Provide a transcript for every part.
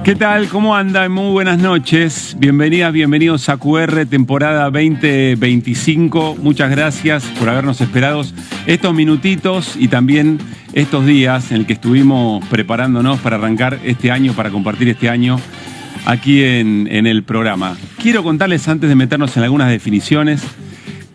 ¿Qué tal? ¿Cómo andan? Muy buenas noches. Bienvenidas, bienvenidos a QR, temporada 2025. Muchas gracias por habernos esperado estos minutitos y también estos días en el que estuvimos preparándonos para arrancar este año, para compartir este año aquí en el programa. Quiero contarles, antes de meternos en algunas definiciones,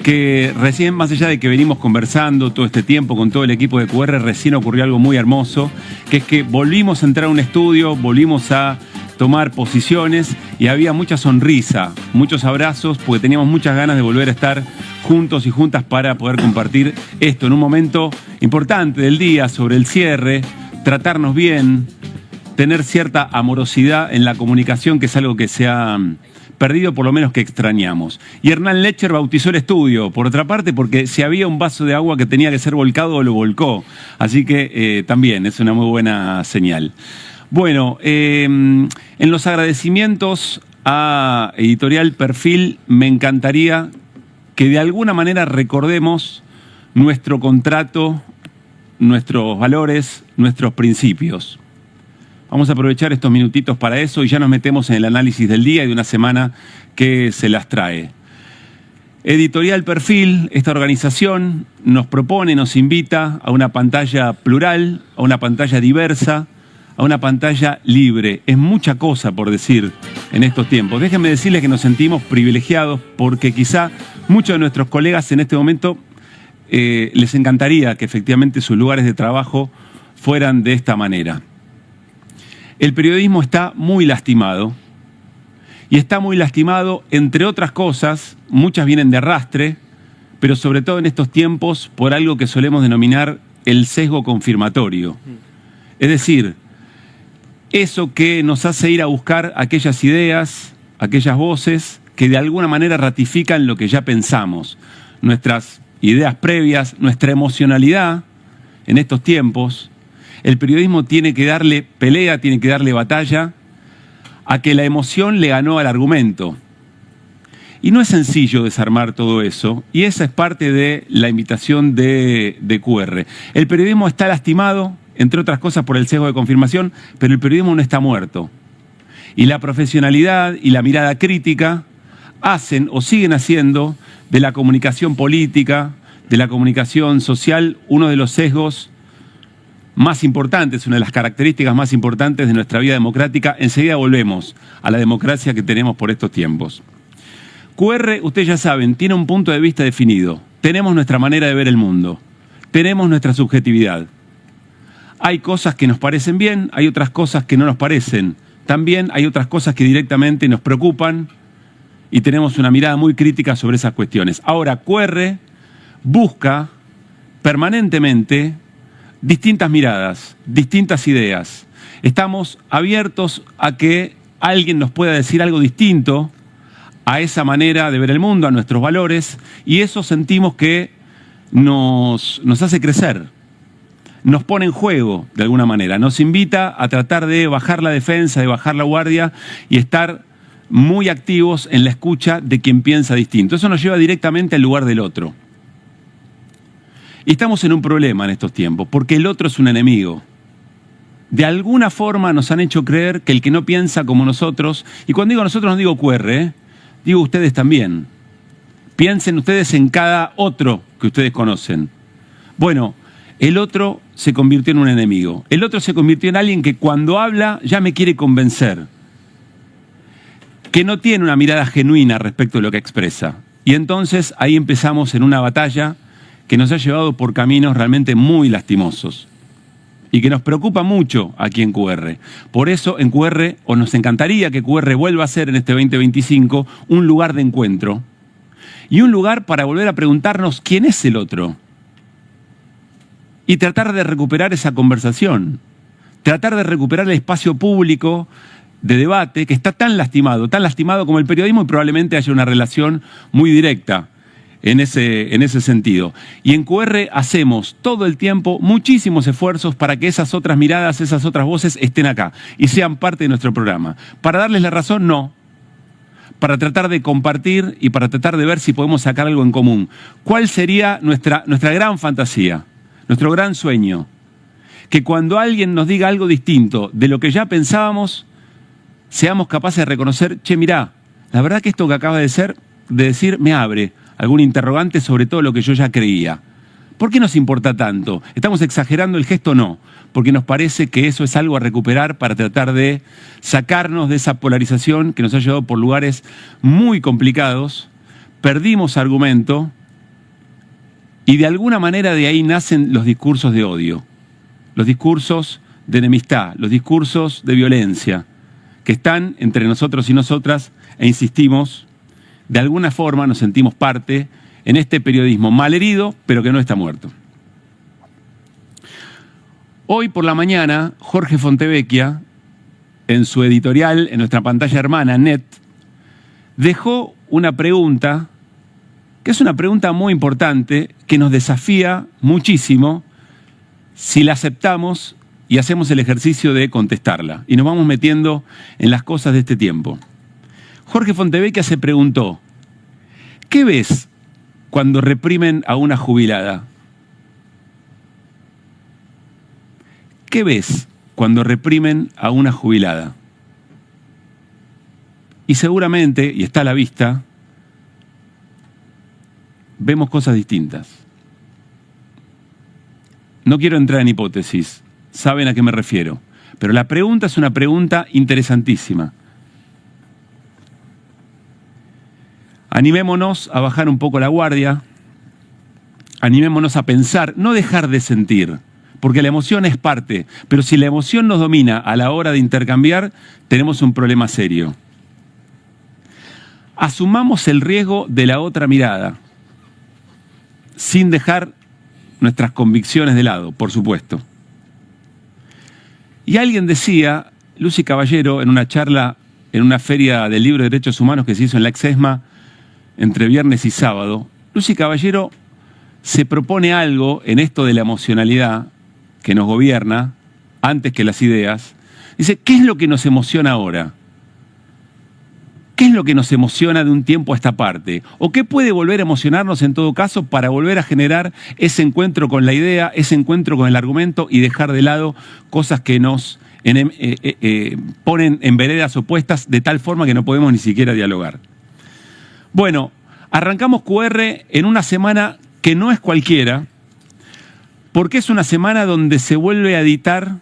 que recién, más allá de que venimos conversando todo este tiempo con todo el equipo de QR, recién ocurrió algo muy hermoso, que es que volvimos a entrar a un estudio, volvimos a tomar posiciones y había mucha sonrisa, muchos abrazos, porque teníamos muchas ganas de volver a estar juntos y juntas para poder compartir esto en un momento importante del día, sobre el cierre, tratarnos bien, tener cierta amorosidad en la comunicación, que es algo que se ha perdido, por lo menos que extrañamos. Y Hernán Lecher bautizó el estudio, por otra parte, porque si había un vaso de agua que tenía que ser volcado, lo volcó. Así que también es una muy buena señal. Bueno, en los agradecimientos a Editorial Perfil, me encantaría que de alguna manera recordemos nuestro contrato, nuestros valores, nuestros principios. Vamos a aprovechar estos minutitos para eso y ya nos metemos en el análisis del día y de una semana que se las trae. Editorial Perfil, esta organización, nos propone, nos invita a una pantalla plural, a una pantalla diversa, a una pantalla libre. Es mucha cosa por decir en estos tiempos. Déjenme decirles que nos sentimos privilegiados porque quizá muchos de nuestros colegas en este momento les encantaría que efectivamente sus lugares de trabajo fueran de esta manera. El periodismo está muy lastimado, y está muy lastimado, entre otras cosas, muchas vienen de arrastre, pero sobre todo en estos tiempos por algo que solemos denominar el sesgo confirmatorio. Es decir, eso que nos hace ir a buscar aquellas ideas, aquellas voces que de alguna manera ratifican lo que ya pensamos, nuestras ideas previas, nuestra emocionalidad en estos tiempos. El periodismo tiene que darle pelea, tiene que darle batalla a que la emoción le ganó al argumento. Y no es sencillo desarmar todo eso, y esa es parte de la invitación de QR. El periodismo está lastimado, entre otras cosas por el sesgo de confirmación, pero el periodismo no está muerto. Y la profesionalidad y la mirada crítica hacen o siguen haciendo de la comunicación política, de la comunicación social, uno de los sesgos más importantes, una de las características más importantes de nuestra vida democrática. Enseguida volvemos a la democracia que tenemos por estos tiempos. QR, ustedes ya saben, tiene un punto de vista definido. Tenemos nuestra manera de ver el mundo. Tenemos nuestra subjetividad. Hay cosas que nos parecen bien, hay otras cosas que no nos parecen. También hay otras cosas que directamente nos preocupan y tenemos una mirada muy crítica sobre esas cuestiones. Ahora, QR busca permanentemente distintas miradas, distintas ideas. Estamos abiertos a que alguien nos pueda decir algo distinto a esa manera de ver el mundo, a nuestros valores, y eso sentimos que nos hace crecer, nos pone en juego de alguna manera, nos invita a tratar de bajar la defensa, de bajar la guardia y estar muy activos en la escucha de quien piensa distinto. Eso nos lleva directamente al lugar del otro. Y estamos en un problema en estos tiempos, porque el otro es un enemigo. De alguna forma nos han hecho creer que el que no piensa como nosotros, y cuando digo nosotros no digo QR, digo ustedes también. Piensen ustedes en cada otro que ustedes conocen. Bueno, el otro se convirtió en un enemigo. El otro se convirtió en alguien que cuando habla ya me quiere convencer, que no tiene una mirada genuina respecto de lo que expresa. Y entonces ahí empezamos en una batalla que nos ha llevado por caminos realmente muy lastimosos y que nos preocupa mucho aquí en QR. Por eso en QR, o nos encantaría que QR vuelva a ser en este 2025 un lugar de encuentro y un lugar para volver a preguntarnos quién es el otro y tratar de recuperar esa conversación, tratar de recuperar el espacio público de debate que está tan lastimado como el periodismo, y probablemente haya una relación muy directa en ese sentido. Y en QR hacemos todo el tiempo muchísimos esfuerzos para que esas otras miradas, esas otras voces estén acá y sean parte de nuestro programa. ¿Para darles la razón? No. Para tratar de compartir y para tratar de ver si podemos sacar algo en común. ¿Cuál sería nuestra gran fantasía, nuestro gran sueño? Que cuando alguien nos diga algo distinto de lo que ya pensábamos, seamos capaces de reconocer, che, mirá, la verdad que esto que acaba de decir me abre algún interrogante sobre todo lo que yo ya creía. ¿Por qué nos importa tanto? ¿Estamos exagerando el gesto? No, porque nos parece que eso es algo a recuperar para tratar de sacarnos de esa polarización que nos ha llevado por lugares muy complicados. Perdimos argumento y de alguna manera de ahí nacen los discursos de odio, los discursos de enemistad, los discursos de violencia que están entre nosotros y nosotras e insistimos, de alguna forma nos sentimos parte en este periodismo malherido, pero que no está muerto. Hoy por la mañana, Jorge Fontevecchia, en su editorial, en nuestra pantalla hermana, NET, dejó una pregunta, que es una pregunta muy importante, que nos desafía muchísimo si la aceptamos y hacemos el ejercicio de contestarla. Y nos vamos metiendo en las cosas de este tiempo. Jorge Fontevecchia se preguntó, ¿qué ves cuando reprimen a una jubilada? ¿Qué ves cuando reprimen a una jubilada? Y seguramente, y está a la vista, vemos cosas distintas. No quiero entrar en hipótesis, saben a qué me refiero, pero la pregunta es una pregunta interesantísima. Animémonos a bajar un poco la guardia, animémonos a pensar, no dejar de sentir, porque la emoción es parte, pero si la emoción nos domina a la hora de intercambiar, tenemos un problema serio. Asumamos el riesgo de la otra mirada, sin dejar nuestras convicciones de lado, por supuesto. Y alguien decía, Lucy Caballero, en una charla, en una feria del libro de derechos humanos que se hizo en la Exesma, entre viernes y sábado, Lucy Caballero se propone algo en esto de la emocionalidad que nos gobierna, antes que las ideas. Dice, ¿qué es lo que nos emociona ahora? ¿Qué es lo que nos emociona de un tiempo a esta parte? ¿O qué puede volver a emocionarnos en todo caso para volver a generar ese encuentro con la idea, ese encuentro con el argumento y dejar de lado cosas que nos ponen en veredas opuestas de tal forma que no podemos ni siquiera dialogar? Bueno, arrancamos QR en una semana que no es cualquiera, porque es una semana donde se vuelve a editar,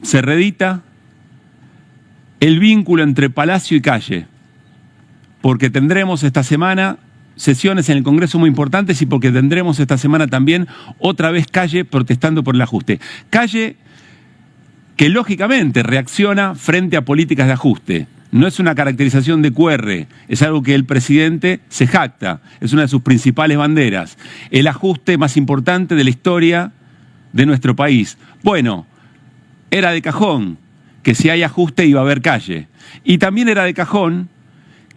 se reedita el vínculo entre Palacio y calle, porque tendremos esta semana sesiones en el Congreso muy importantes y porque tendremos esta semana también otra vez Calle protestando por el ajuste. Calle que lógicamente reacciona frente a políticas de ajuste. No es una caracterización de QR, es algo que el presidente se jacta, es una de sus principales banderas. El ajuste más importante de la historia de nuestro país. Bueno, era de cajón que si hay ajuste iba a haber calle. Y también era de cajón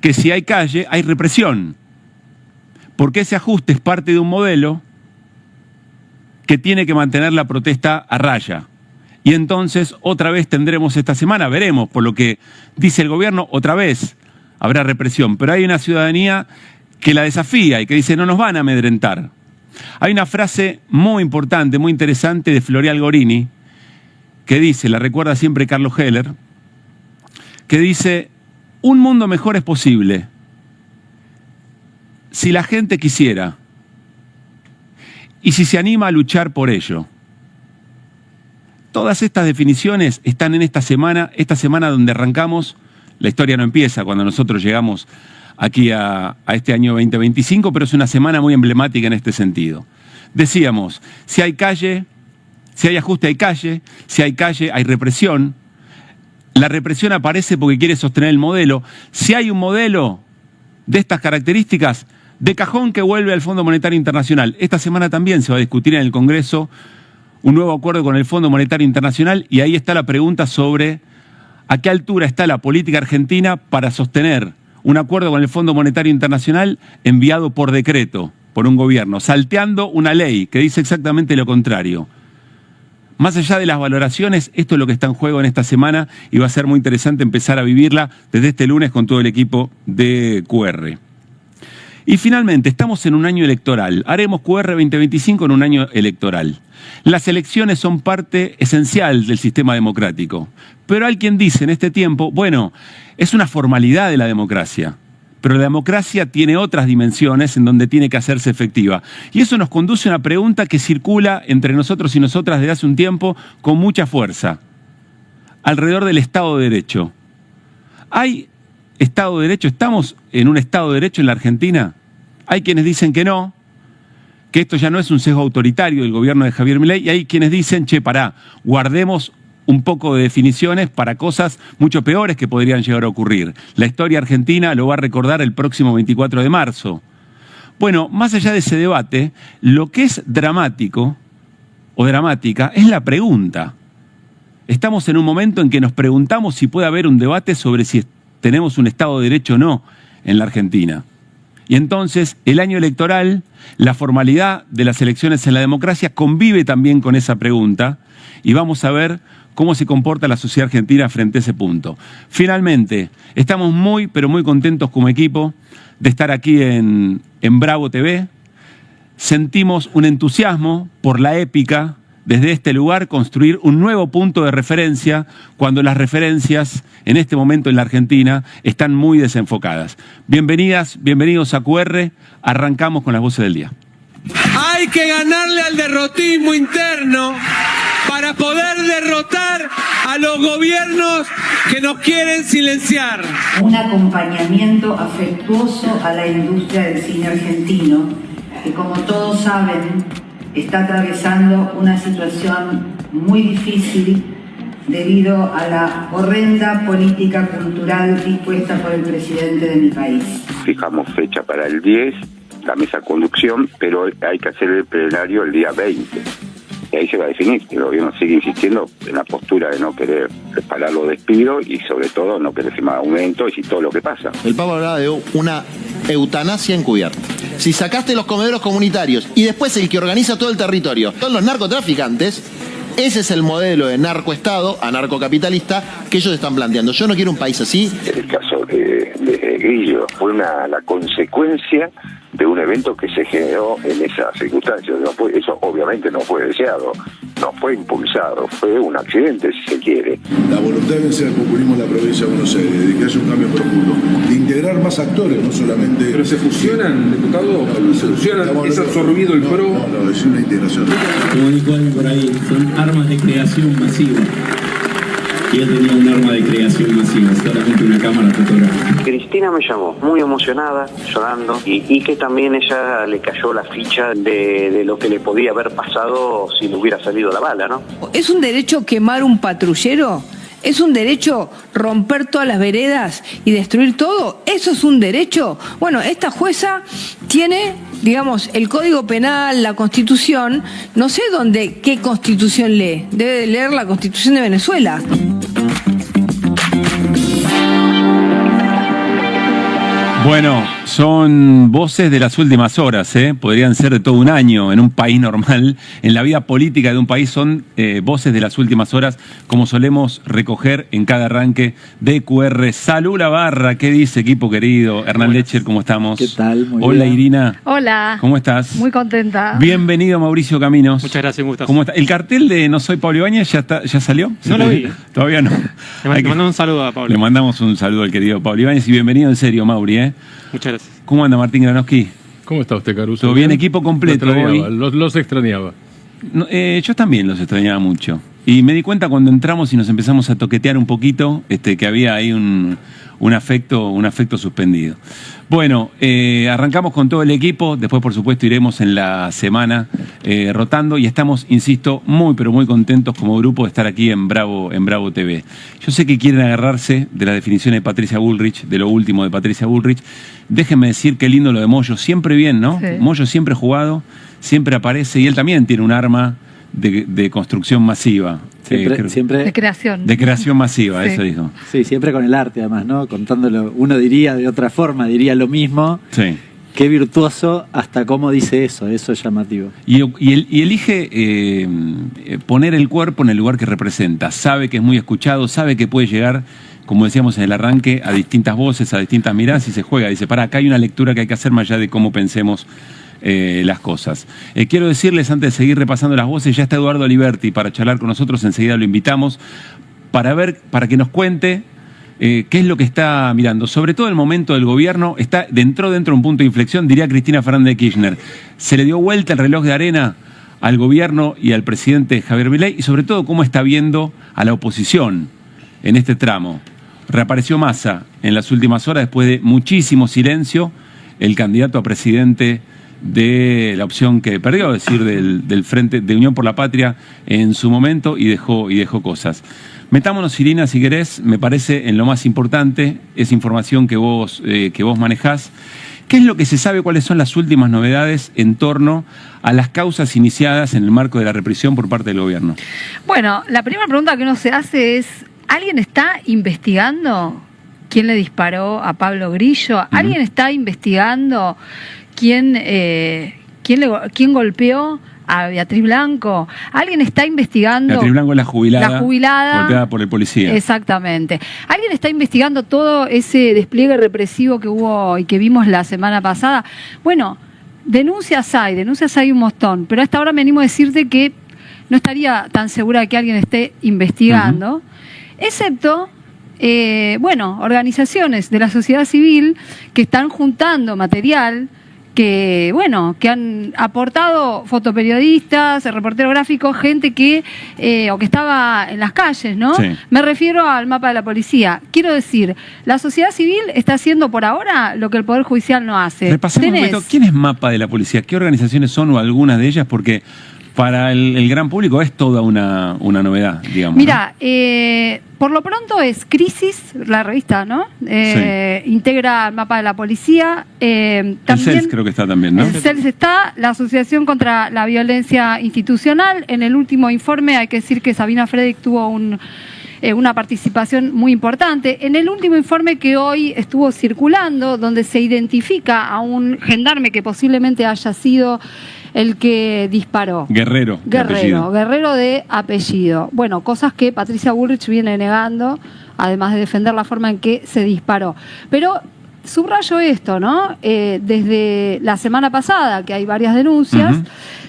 que si hay calle hay represión. Porque ese ajuste es parte de un modelo que tiene que mantener la protesta a raya. Y entonces otra vez tendremos esta semana, veremos, por lo que dice el gobierno, otra vez habrá represión. Pero hay una ciudadanía que la desafía y que dice no nos van a amedrentar. Hay una frase muy importante, muy interesante de Florial Gorini, que dice, la recuerda siempre Carlos Heller, que dice, un mundo mejor es posible si la gente quisiera y si se anima a luchar por ello. Todas estas definiciones están en esta semana donde arrancamos, la historia no empieza cuando nosotros llegamos aquí a este año 2025, pero es una semana muy emblemática en este sentido. Decíamos, si hay calle, si hay ajuste hay calle, si hay calle hay represión. La represión aparece porque quiere sostener el modelo. Si hay un modelo de estas características, de cajón que vuelve al Fondo Monetario Internacional. Esta semana también se va a discutir en el Congreso un nuevo acuerdo con el Fondo Monetario Internacional y ahí está la pregunta sobre a qué altura está la política argentina para sostener un acuerdo con el Fondo Monetario Internacional enviado por decreto por un gobierno, salteando una ley que dice exactamente lo contrario. Más allá de las valoraciones, esto es lo que está en juego en esta semana y va a ser muy interesante empezar a vivirla desde este lunes con todo el equipo de QR. Y finalmente, estamos en un año electoral. Haremos QR 2025 en un año electoral. Las elecciones son parte esencial del sistema democrático. Pero hay quien dice en este tiempo, bueno, es una formalidad de la democracia. Pero la democracia tiene otras dimensiones en donde tiene que hacerse efectiva. Y eso nos conduce a una pregunta que circula entre nosotros y nosotras desde hace un tiempo con mucha fuerza. Alrededor del Estado de Derecho. ¿Hay Estado de Derecho? ¿Estamos en un Estado de Derecho en la Argentina? Hay quienes dicen que no, que esto ya no es un sesgo autoritario del gobierno de Javier Milei, y hay quienes dicen, pará, guardemos un poco de definiciones para cosas mucho peores que podrían llegar a ocurrir. La historia argentina lo va a recordar el próximo 24 de marzo. Bueno, más allá de ese debate, lo que es dramático o dramática es la pregunta. Estamos en un momento en que nos preguntamos si puede haber un debate sobre si tenemos un Estado de Derecho o no en la Argentina. Y entonces, el año electoral, la formalidad de las elecciones en la democracia convive también con esa pregunta, y vamos a ver cómo se comporta la sociedad argentina frente a ese punto. Finalmente, estamos muy, pero muy contentos como equipo de estar aquí en Bravo TV. Sentimos un entusiasmo por la épica, desde este lugar construir un nuevo punto de referencia cuando las referencias en este momento en la Argentina están muy desenfocadas. Bienvenidas, bienvenidos a QR. Arrancamos con las voces del día. Hay que ganarle al derrotismo interno para poder derrotar a los gobiernos que nos quieren silenciar. Un acompañamiento afectuoso a la industria del cine argentino, que como todos saben, está atravesando una situación muy difícil debido a la horrenda política cultural dispuesta por el presidente de mi país. Fijamos fecha para el 10, la mesa conducción, pero hay que hacer el plenario el día 20. Y ahí se va a definir. El gobierno sigue insistiendo en la postura de no querer parar los despidos y sobre todo no querer firmar aumentos y todo lo que pasa. El Papa hablaba de una eutanasia encubierta. Si sacaste los comederos comunitarios y después el que organiza todo el territorio son los narcotraficantes, ese es el modelo de narcoestado, anarcocapitalista, que ellos están planteando. Yo no quiero un país así. En el caso de Grillo fue la consecuencia de un evento que se generó en esas circunstancias. Eso obviamente no fue deseado, no fue impulsado, fue un accidente si se quiere. La voluntad de vencer el populismo en la provincia de Buenos Aires, de que haya un cambio profundo, de integrar más actores, no solamente... ¿Pero se fusionan, diputado? ¿Se fusionan? ¿Es absorbido el PRO? No, es una integración. Como dijo alguien por ahí, son armas de creación masiva. Y él tenía un arma de creación masiva, solamente una cámara fotográfica. Cristina me llamó, muy emocionada, llorando, y que también ella le cayó la ficha de lo que le podía haber pasado si le hubiera salido la bala, ¿no? ¿Es un derecho quemar un patrullero? ¿Es un derecho romper todas las veredas y destruir todo? ¿Eso es un derecho? Bueno, esta jueza tiene, digamos, el Código Penal, la Constitución, no sé qué Constitución lee, debe de leer la Constitución de Venezuela. Bueno, son voces de las últimas horas, podrían ser de todo un año en un país normal. En la vida política de un país son voces de las últimas horas, como solemos recoger en cada arranque de QR. Salud la barra, ¿qué dice, equipo querido? Hernán Lecher, ¿cómo estamos? ¿Qué tal? Muy Hola, bien. Irina. Hola. ¿Cómo estás? Muy contenta. Bienvenido, Mauricio Caminos. Muchas gracias, ¿cómo estás? ¿Cómo está? ¿El cartel de No soy Pablo Ibáñez ya salió? No lo vi. Todavía no. Le mandamos un saludo a Pablo. Le mandamos un saludo al querido Pablo Ibáñez y bienvenido en serio, Mauri. Muchas gracias. ¿Cómo anda Martín Granowski? ¿Cómo está usted, Caruso? ¿Todo bien? Equipo completo hoy. Los extrañaba. No, yo también los extrañaba mucho. Y me di cuenta cuando entramos y nos empezamos a toquetear un poquito, que había ahí un afecto suspendido. Bueno, arrancamos con todo el equipo, después por supuesto iremos en la semana rotando y estamos, insisto, muy pero muy contentos como grupo de estar aquí en Bravo TV. Yo sé que quieren agarrarse de las definiciones de Patricia Bullrich, de lo último de Patricia Bullrich. Déjenme decir qué lindo lo de Moyo, siempre bien, ¿no? Sí. Moyo siempre jugado, siempre aparece y él también tiene un arma de construcción masiva. Siempre de creación. De creación masiva, sí. Eso dijo. Sí, siempre con el arte además, ¿no? Contándolo, uno diría de otra forma, diría lo mismo. Sí. Qué virtuoso, hasta cómo dice eso es llamativo. Y elige poner el cuerpo en el lugar que representa. Sabe que es muy escuchado, sabe que puede llegar, como decíamos en el arranque, a distintas voces, a distintas miradas y se juega. Dice, acá hay una lectura que hay que hacer más allá de cómo pensemos las cosas. Quiero decirles, antes de seguir repasando las voces, ya está Eduardo Aliberti para charlar con nosotros, enseguida lo invitamos, para que nos cuente qué es lo que está mirando. Sobre todo el momento del gobierno, entró dentro de un punto de inflexión, diría Cristina Fernández de Kirchner. Se le dio vuelta el reloj de arena al gobierno y al presidente Javier Milei, y sobre todo cómo está viendo a la oposición en este tramo. Reapareció Massa en las últimas horas, después de muchísimo silencio, el candidato a presidente de la opción que perdió, es decir, del Frente de Unión por la Patria en su momento, y dejó cosas. Metámonos, Irina, si querés, me parece en lo más importante, esa información que vos manejás. ¿Qué es lo que se sabe? ¿Cuáles son las últimas novedades en torno a las causas iniciadas en el marco de la represión por parte del gobierno? Bueno, la primera pregunta que uno se hace es, ¿alguien está investigando quién le disparó a Pablo Grillo? ¿Alguien está investigando quién golpeó a Beatriz Blanco? ¿Alguien está investigando? Beatriz Blanco es la jubilada golpeada por el policía. Exactamente. ¿Alguien está investigando todo ese despliegue represivo que hubo y que vimos la semana pasada? Bueno, denuncias hay un montón, pero a esta hora me animo a decirte que no estaría tan segura de que alguien esté investigando, excepto organizaciones de la sociedad civil que están juntando material, que han aportado fotoperiodistas, reporteros gráficos, gente que estaba en las calles, ¿no? Sí. Me refiero al mapa de la policía. Quiero decir, la sociedad civil está haciendo por ahora lo que el Poder Judicial no hace. Repasemos un momento, ¿quién es mapa de la policía? ¿Qué organizaciones son o algunas de ellas? Porque para el gran público es toda una novedad, digamos. Mira, por lo pronto es Crisis, la revista, ¿no? Sí. Integra el mapa de la policía. También, el CELS creo que está también, ¿no? El CELS está, la Asociación contra la Violencia Institucional. En el último informe hay que decir que Sabina Fredrik tuvo una participación muy importante. En el último informe que hoy estuvo circulando, donde se identifica a un gendarme que posiblemente haya sido el que disparó. Guerrero de apellido. Bueno, cosas que Patricia Bullrich viene negando, además de defender la forma en que se disparó. Pero subrayo esto, ¿no? Desde la semana pasada, que hay varias denuncias,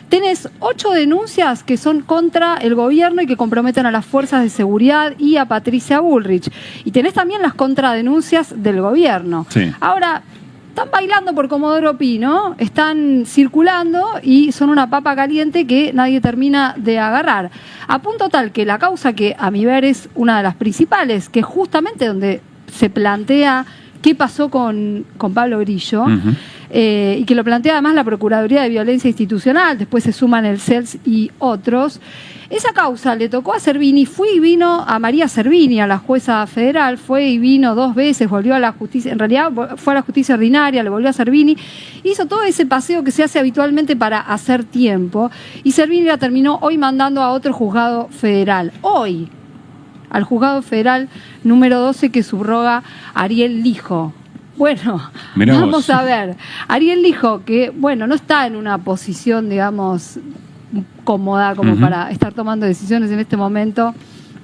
tenés 8 denuncias que son contra el gobierno y que comprometen a las fuerzas de seguridad y a Patricia Bullrich. Y tenés también las contradenuncias del gobierno. Sí. Ahora, están bailando por Comodoro Pi, ¿no? Están circulando y son una papa caliente que nadie termina de agarrar. A punto tal que la causa, que a mi ver es una de las principales, que es justamente donde se plantea qué pasó con Pablo Grillo, y que lo plantea además la Procuraduría de Violencia Institucional, después se suman el CELS y otros. Esa causa le tocó a Servini, vino a María Servini, a la jueza federal, fue y vino 2 veces, volvió a la justicia, en realidad fue a la justicia ordinaria, le volvió a Servini, hizo todo ese paseo que se hace habitualmente para hacer tiempo, y Servini la terminó hoy mandando a otro juzgado federal. Hoy, al juzgado federal número 12 que subroga Ariel Lijo. Bueno, vamos a ver. Ariel Lijo, que no está en una posición, digamos, cómoda como para estar tomando decisiones en este momento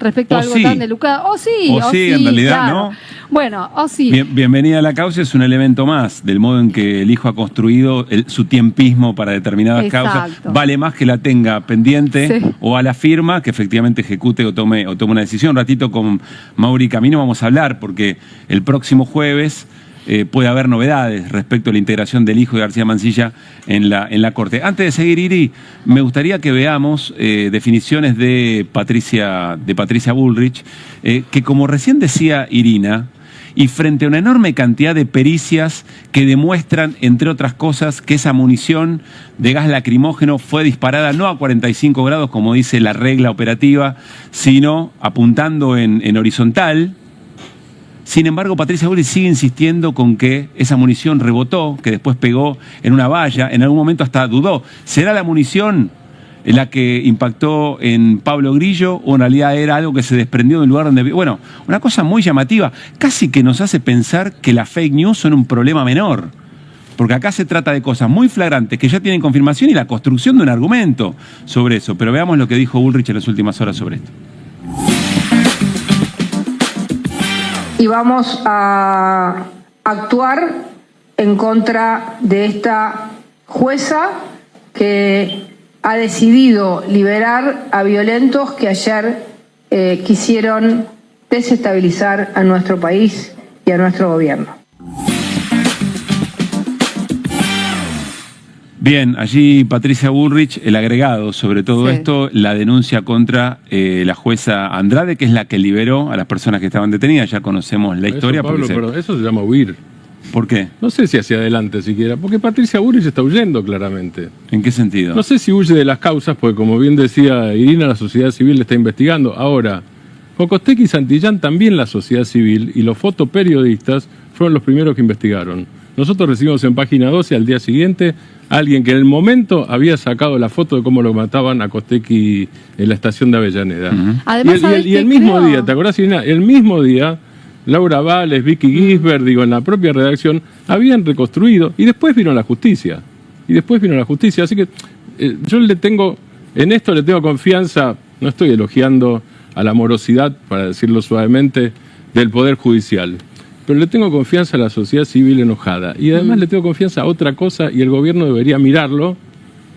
respecto a algo tan delicado. O sí, en realidad, claro. ¿No? Bueno, sí. Bienvenida a la causa es un elemento más del modo en que el hijo ha construido su tiempismo para determinadas causas. Vale más que la tenga pendiente o a la firma que efectivamente ejecute o tome una decisión. Un ratito con Mauri Camino vamos a hablar, porque el próximo jueves puede haber novedades respecto a la integración del hijo de García Mansilla en la Corte. Antes de seguir, Iri, me gustaría que veamos definiciones de Patricia Bullrich, que como recién decía Irina, y frente a una enorme cantidad de pericias que demuestran, entre otras cosas, que esa munición de gas lacrimógeno fue disparada no a 45 grados, como dice la regla operativa, sino apuntando en horizontal. Sin embargo, Patricia Bullrich sigue insistiendo con que esa munición rebotó, que después pegó en una valla, en algún momento hasta dudó. ¿Será la munición la que impactó en Pablo Grillo o en realidad era algo que se desprendió del lugar donde... Bueno, una cosa muy llamativa, casi que nos hace pensar que las fake news son un problema menor. Porque acá se trata de cosas muy flagrantes que ya tienen confirmación y la construcción de un argumento sobre eso. Pero veamos lo que dijo Bullrich en las últimas horas sobre esto. Y vamos a actuar en contra de esta jueza que ha decidido liberar a violentos que ayer quisieron desestabilizar a nuestro país y a nuestro gobierno. Bien, allí Patricia Bullrich, el agregado sobre todo esto, la denuncia contra la jueza Andrade, que es la que liberó a las personas que estaban detenidas. Ya conocemos la historia. Eso, Pablo, perdón, eso se llama huir. ¿Por qué? No sé si hacia adelante siquiera, porque Patricia Bullrich está huyendo claramente. ¿En qué sentido? No sé si huye de las causas, porque como bien decía Irina, la sociedad civil le está investigando. Ahora, Jocostegui y Santillán también la sociedad civil y los fotoperiodistas fueron los primeros que investigaron. Nosotros recibimos en Página 12 al día siguiente a alguien que en el momento había sacado la foto de cómo lo mataban a Costecchi en la estación de Avellaneda. Además, y el mismo día, ¿te acordás, Irina? El mismo día, Laura Vales, Vicky Gisbert, en la propia redacción, habían reconstruido y después vino la justicia. Así que yo en esto le tengo confianza, no estoy elogiando a la morosidad, para decirlo suavemente, del Poder Judicial. Pero le tengo confianza a la sociedad civil enojada. Y además le tengo confianza a otra cosa y el gobierno debería mirarlo.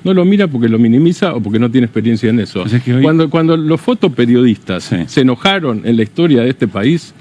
No lo mira porque lo minimiza o porque no tiene experiencia en eso. O sea que hoy... Cuando los fotoperiodistas se enojaron en la historia de este país,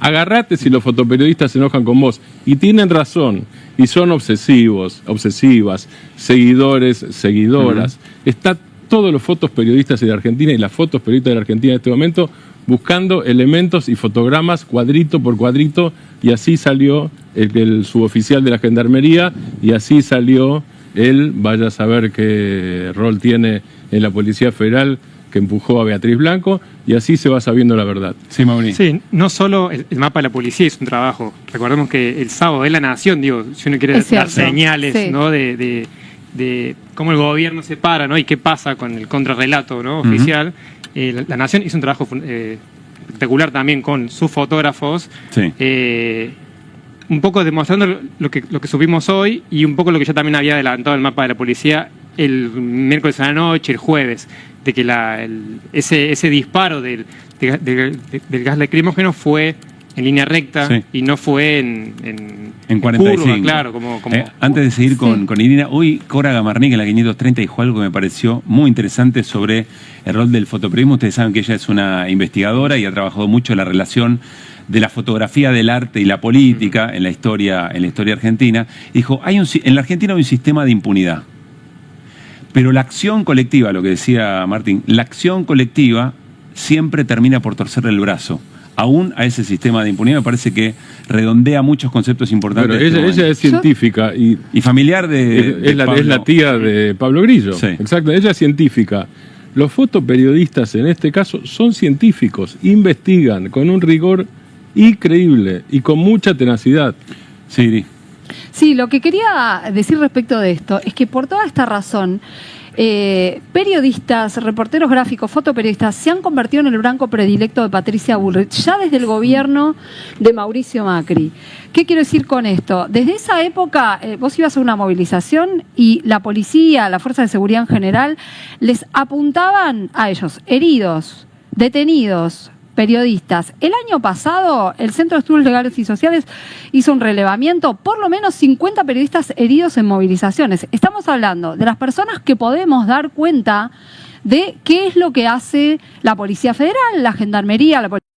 agarrate si los fotoperiodistas se enojan con vos. Y tienen razón. Y son obsesivos, obsesivas, seguidores, seguidoras. Está todos los fotos-periodistas de Argentina y las fotos periodistas de la Argentina en este momento buscando elementos y fotogramas cuadrito por cuadrito, y así salió el suboficial de la Gendarmería, y así salió él, vaya a saber qué rol tiene en la Policía Federal, que empujó a Beatriz Blanco, y así se va sabiendo la verdad. Sí, Mauricio. Sí, no solo el mapa de la policía es un trabajo. Recordemos que el sábado de La Nación, digo, si uno quiere dar señales, ¿no? de cómo el gobierno se para, ¿no? Y qué pasa con el contrarrelato, ¿no? Oficial. La Nación hizo un trabajo espectacular también con sus fotógrafos, un poco demostrando lo que subimos hoy y un poco lo que ya también había adelantado el mapa de la policía el miércoles a la noche, el jueves, de que ese disparo del gas lacrimógeno fue en línea recta y no fue en 45. Curva, claro, como antes de seguir con Irina, hoy Cora Gamarnik en la 530 dijo algo que me pareció muy interesante sobre el rol del fotoperiodismo. Ustedes saben que ella es una investigadora y ha trabajado mucho en la relación de la fotografía del arte y la política en la historia argentina. Dijo, en la Argentina hay un sistema de impunidad, pero la acción colectiva, lo que decía Martín, la acción colectiva siempre termina por torcerle el brazo aún a ese sistema de impunidad. Me parece que redondea muchos conceptos importantes. Pero ella es científica y familiar de Pablo. Es la tía de Pablo Grillo. Sí. Exacto, ella es científica. Los fotoperiodistas en este caso son científicos, investigan con un rigor increíble y con mucha tenacidad. Sí, Sí, lo que quería decir respecto de esto es que por toda esta razón, periodistas, reporteros gráficos, fotoperiodistas se han convertido en el blanco predilecto de Patricia Bullrich, ya desde el gobierno de Mauricio Macri. ¿Qué quiero decir con esto? Desde esa época, vos ibas a una movilización y la policía, la Fuerza de Seguridad en general, les apuntaban a ellos, heridos, detenidos, periodistas. El año pasado, el Centro de Estudios Legales y Sociales hizo un relevamiento, por lo menos 50 periodistas heridos en movilizaciones. Estamos hablando de las personas que podemos dar cuenta de qué es lo que hace la Policía Federal, la Gendarmería, la Policía